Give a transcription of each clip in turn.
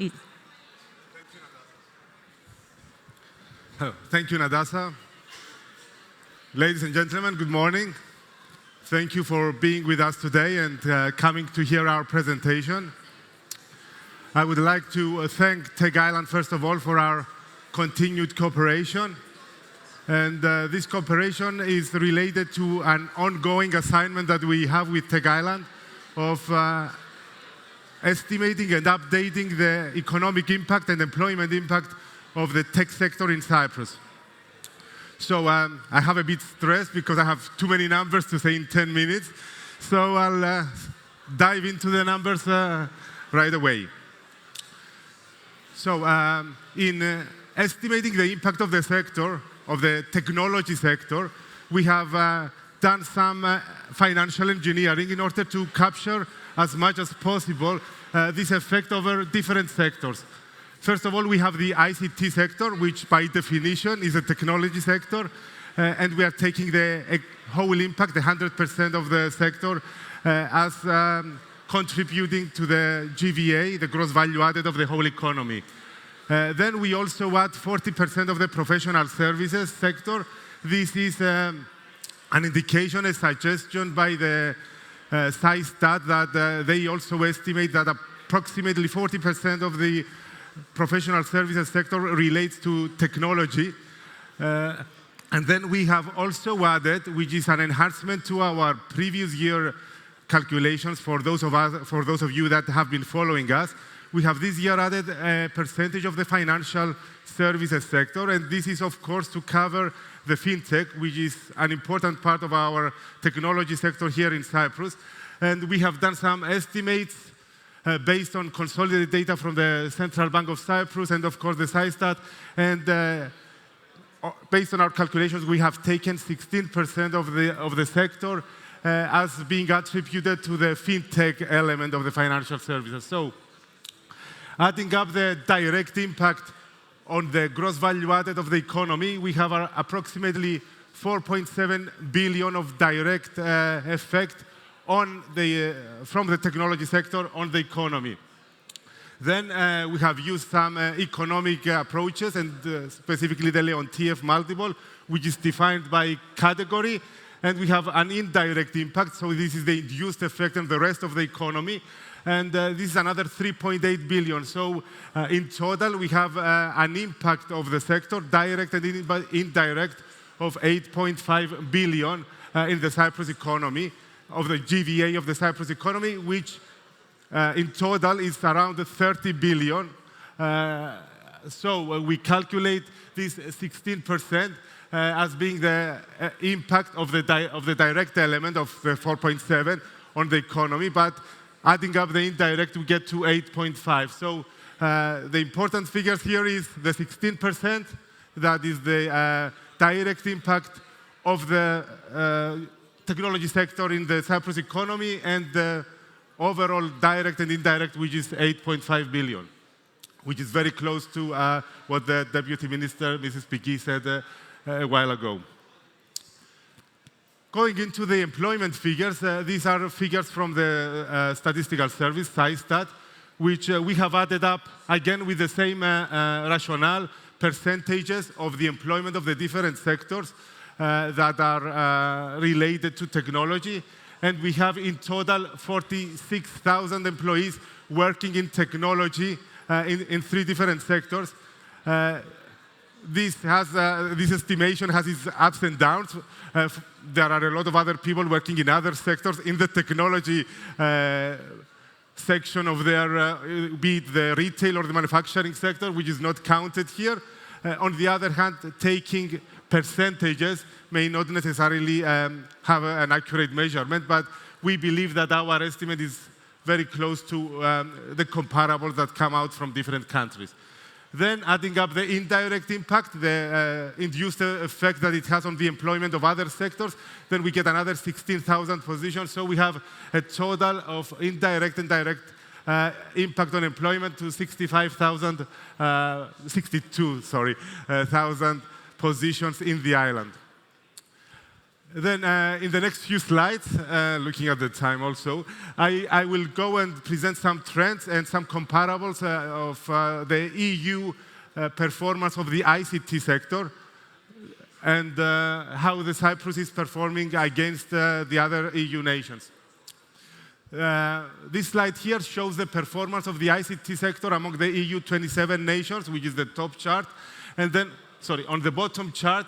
It, Thank you, Nadasa. Ladies and gentlemen, good morning. Thank you for being with us today and coming to hear our presentation. I would like to thank Tech Island, first of all, for our continued cooperation. And this cooperation is related to an ongoing assignment that we have with Tech Island of estimating and updating the economic impact and employment impact of the tech sector in Cyprus. So I have a bit stressed because I have too many numbers to say in 10 minutes. So I'll dive into the numbers right away. So in estimating the impact of the sector, of the technology sector, we have done some financial engineering in order to capture as much as possible this effect over different sectors. First of all, we have the ICT sector, which by definition is a technology sector, and we are taking the whole impact, the 100% of the sector, as contributing to the GVA, the gross value added of the whole economy. Then we also add 40% of the professional services sector. This is an indication, a suggestion by the Cyprus that they also estimate that approximately 40% of the professional services sector relates to technology. And then we have also added, which is an enhancement to our previous year calculations for those of you that have been following us. We have this year added a percentage of the financial services sector, and this is of course to cover the fintech, which is an important part of our technology sector here in Cyprus. And we have done some estimates based on consolidated data from the Central Bank of Cyprus and of course the Cyprus. And based on our calculations, we have taken 16% of the sector as being attributed to the fintech element of the financial services. So adding up the direct impact on the gross value added of the economy, we have approximately 4.7 billion of direct effect from the technology sector on the economy. Then we have used some economic approaches, and specifically the Leontief multiple, which is defined by category, and we have an indirect impact, so this is the induced effect on the rest of the economy, and this is another 3.8 billion. So in total, we have an impact of the sector, direct and indirect, of 8.5 billion in the Cyprus economy, of the GVA of the Cyprus economy, which in total is around 30 billion. So we calculate this 16% as being the impact of the direct element of the 4.7 on the economy, but adding up the indirect, we get to 8.5. So the important figures here is the 16%, that is the direct impact of the technology sector in the Cyprus economy, and the overall direct and indirect, which is 8.5 billion, which is very close to what the Deputy Minister, Mrs. Piki, said a while ago. Going into the employment figures, these are figures from the statistical service, Cyprus, which we have added up, again, with the same rationale, percentages of the employment of the different sectors that are related to technology. And we have in total 46,000 employees working in technology in 3 different sectors. This estimation has its ups and downs. There are a lot of other people working in other sectors in the technology section of their, be it the retail or the manufacturing sector, which is not counted here. On the other hand, taking percentages may not necessarily have an accurate measurement, but we believe that our estimate is very close to the comparables that come out from different countries. Then adding up the indirect impact, the induced effect that it has on the employment of other sectors, then we get another 16,000 positions. So we have a total of indirect and direct impact on employment to 62,000 positions in the island. Then in the next few slides, looking at the time also, I will go and present some trends and some comparables of the EU performance of the ICT sector and how the Cyprus is performing against the other EU nations. This slide here shows the performance of the ICT sector among the EU 27 nations, which is the top chart. And then, on the bottom chart,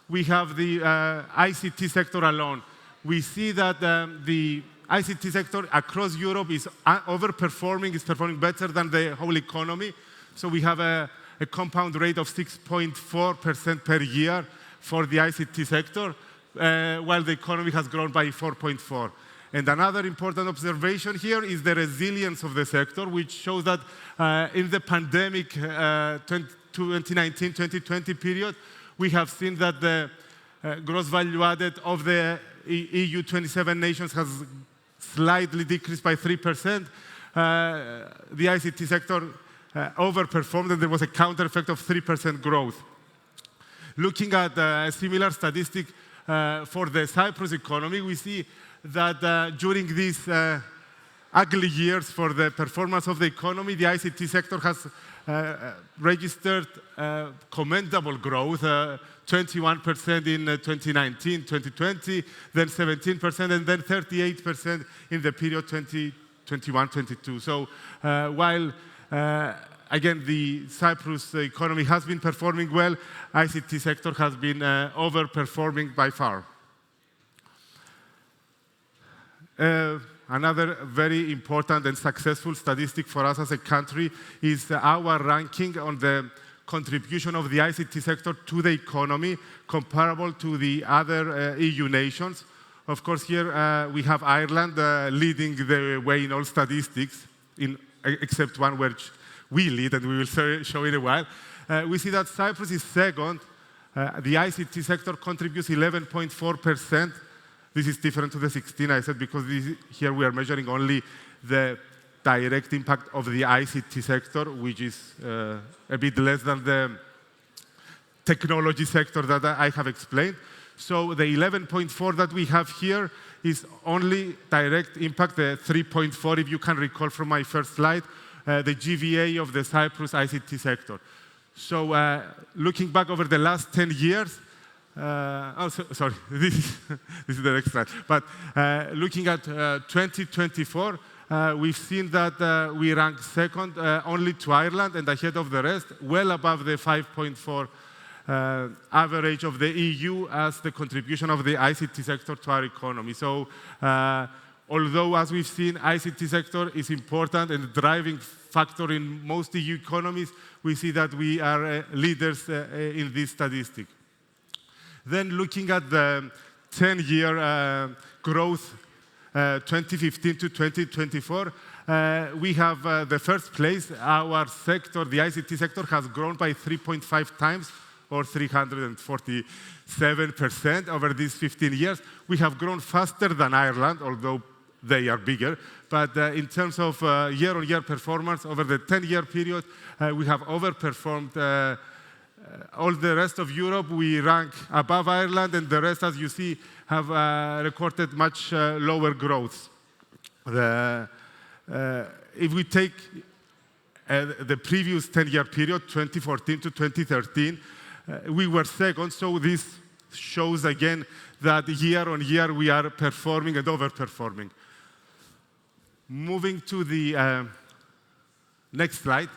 we have the ICT sector alone. We see that the ICT sector across Europe is overperforming, is performing better than the whole economy. So we have a compound rate of 6.4% per year for the ICT sector, while the economy has grown by 4.4%. And another important observation here is the resilience of the sector, which shows that in the pandemic 2019-2020 period, we have seen that the gross value added of the EU 27 nations has slightly decreased by 3%. The ICT sector overperformed, and there was a counter effect of 3% growth. Looking at a similar statistic for the Cyprus economy, we see that during these ugly years for the performance of the economy, the ICT sector has registered commendable growth, 21% in 2019, 2020, then 17%, and then 38% in the period 2021-22. So while, again, the Cyprus economy has been performing well, ICT sector has been overperforming by far. Another very important and successful statistic for us as a country is our ranking on the contribution of the ICT sector to the economy comparable to the other EU nations. Of course, here we have Ireland leading the way in all statistics, except one which we lead, and we will show in a while. We see that Cyprus is second. The ICT sector contributes 11.4%. This is different to the 16 I said, because here we are measuring only the direct impact of the ICT sector, which is a bit less than the technology sector that I have explained. So the 11.4 that we have here is only direct impact, the 3.4, if you can recall from my first slide, the GVA of the Cyprus ICT sector. So looking back over the last 10 years, this is the next slide. But looking at 2024, we've seen that we rank second only to Ireland and ahead of the rest, well above the 5.4 average of the EU as the contribution of the ICT sector to our economy. So although, as we've seen, ICT sector is important and a driving factor in most EU economies, we see that we are leaders in this statistic. Then looking at the 10-year growth, 2015 to 2024, we have the first place. Our sector, the ICT sector, has grown by 3.5 times, or 347% over these 15 years. We have grown faster than Ireland, although they are bigger. But in terms of year-on-year performance over the 10-year period, we have overperformed all the rest of Europe. We rank above Ireland, and the rest, as you see, have recorded much lower growth. If we take the previous 10-year period, 2014 to 2013, we were second. So this shows again that year on year we are performing and overperforming. Moving to the next slide.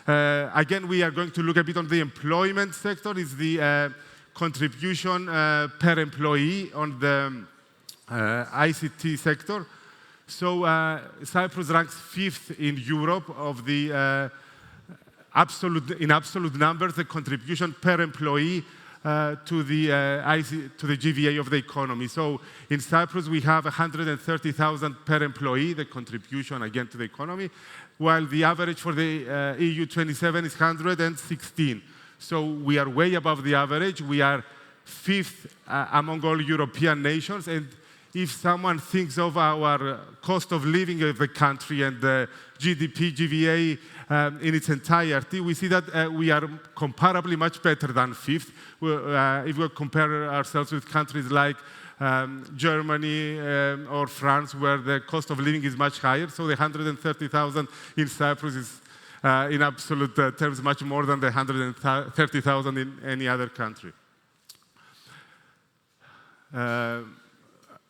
Again, we are going to look a bit on the employment sector. It's the contribution per employee on the ICT sector. So Cyprus ranks 5th in Europe of the in absolute numbers, the contribution per employee to the GVA of the economy. So in Cyprus, we have 130,000 per employee, the contribution again to the economy, while the average for the EU 27 is 116. So we are way above the average. We are 5th among all European nations. And if someone thinks of our cost of living of the country and the GDP, GVA in its entirety, we see that we are comparably much better than 5th. If we compare ourselves with countries like Germany or France, where the cost of living is much higher. So the 130,000 in Cyprus is, in absolute terms, much more than the 130,000 in any other country.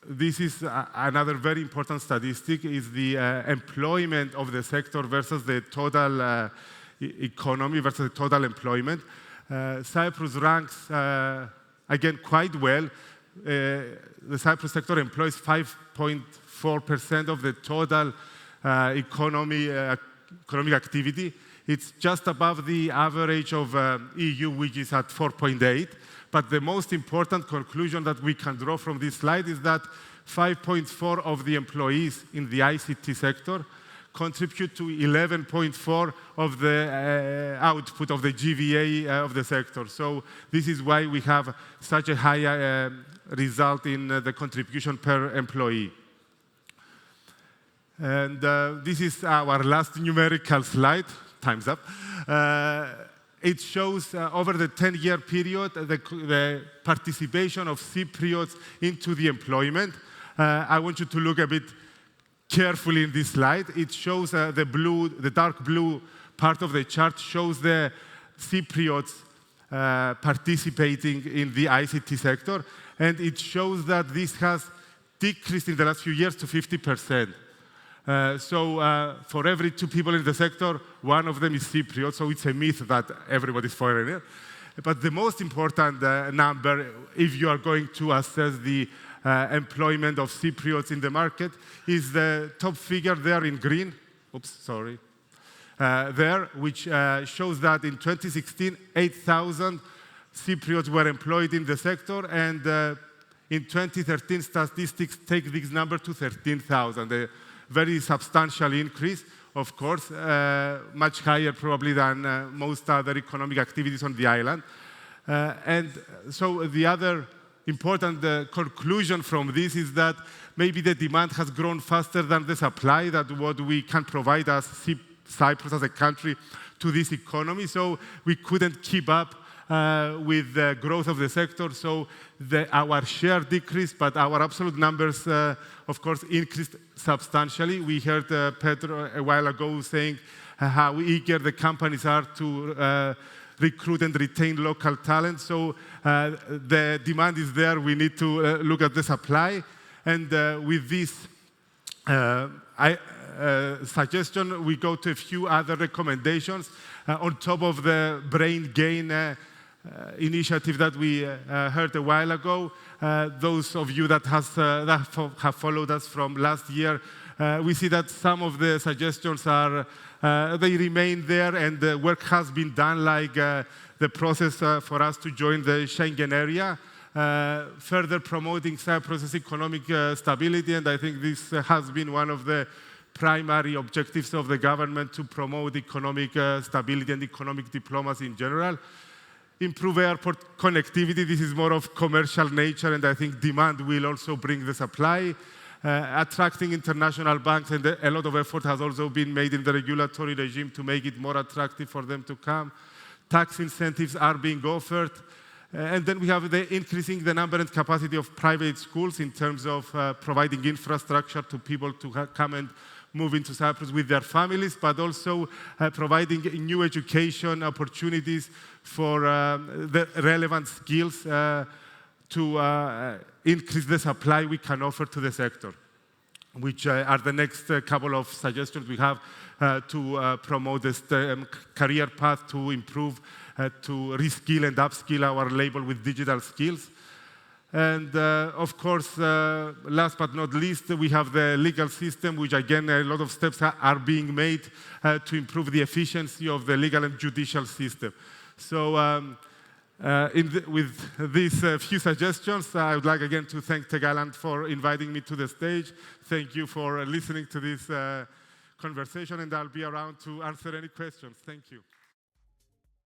This is another very important statistic, is the employment of the sector versus the total economy versus the total employment. Cyprus ranks, again, quite well. The Cyprus sector employs 5.4% of the total economic activity. It's just above the average of EU, which is at 4.8. But the most important conclusion that we can draw from this slide is that 5.4 of the employees in the ICT sector contribute to 11.4 of the output of the GVA of the sector. So this is why we have such a high result in the contribution per employee. And this is our last numerical slide. Time's up. It shows over the 10-year period the participation of Cypriots into the employment. I want you to look a bit carefully in this slide. It shows the dark blue part of the chart shows the Cypriots participating in the ICT sector, and it shows that this has decreased in the last few years to 50%. So for every 2 people in the sector, 1 of them is Cypriot, so it's a myth that everybody is foreigner. But the most important number, if you are going to assess the employment of Cypriots in the market, is the top figure there in green. Oops, sorry. There, which shows that in 2016, 8,000 Cypriots were employed in the sector, and in 2013, statistics take this number to 13,000. Very substantial increase, of course, much higher probably than most other economic activities on the island. And so the other important conclusion from this is that maybe the demand has grown faster than the supply, that what we can provide as Cyprus as a country to this economy. So we couldn't keep up with the growth of the sector, so our share decreased, but our absolute numbers, of course, increased substantially. We heard Pedro a while ago saying how eager the companies are to recruit and retain local talent. So the demand is there. We need to look at the supply. And with this suggestion, we go to a few other recommendations on top of the brain gain initiative that we heard a while ago. Those of you that have followed us from last year, we see that some of the suggestions are, they remain there, and the work has been done, like the process for us to join the Schengen area, further promoting Cyprus's economic stability, and I think this has been one of the primary objectives of the government, to promote economic stability and economic diplomacy in general. Improve airport connectivity. This is more of commercial nature, and I think demand will also bring the supply. Attracting international banks, and a lot of effort has also been made in the regulatory regime to make it more attractive for them to come. Tax incentives are being offered. And then we have the increasing the number and capacity of private schools in terms of providing infrastructure to people to come and move into Cyprus with their families, but also providing new education opportunities for the relevant skills to increase the supply we can offer to the sector, which are the next couple of suggestions we have to promote this career path, to improve, to reskill and upskill our labor with digital skills. And of course, last but not least, we have the legal system, which again, a lot of steps are being made to improve the efficiency of the legal and judicial system. So with these few suggestions, I would like again to thank Tegaland for inviting me to the stage. Thank you for listening to this conversation, and I'll be around to answer any questions. Thank you.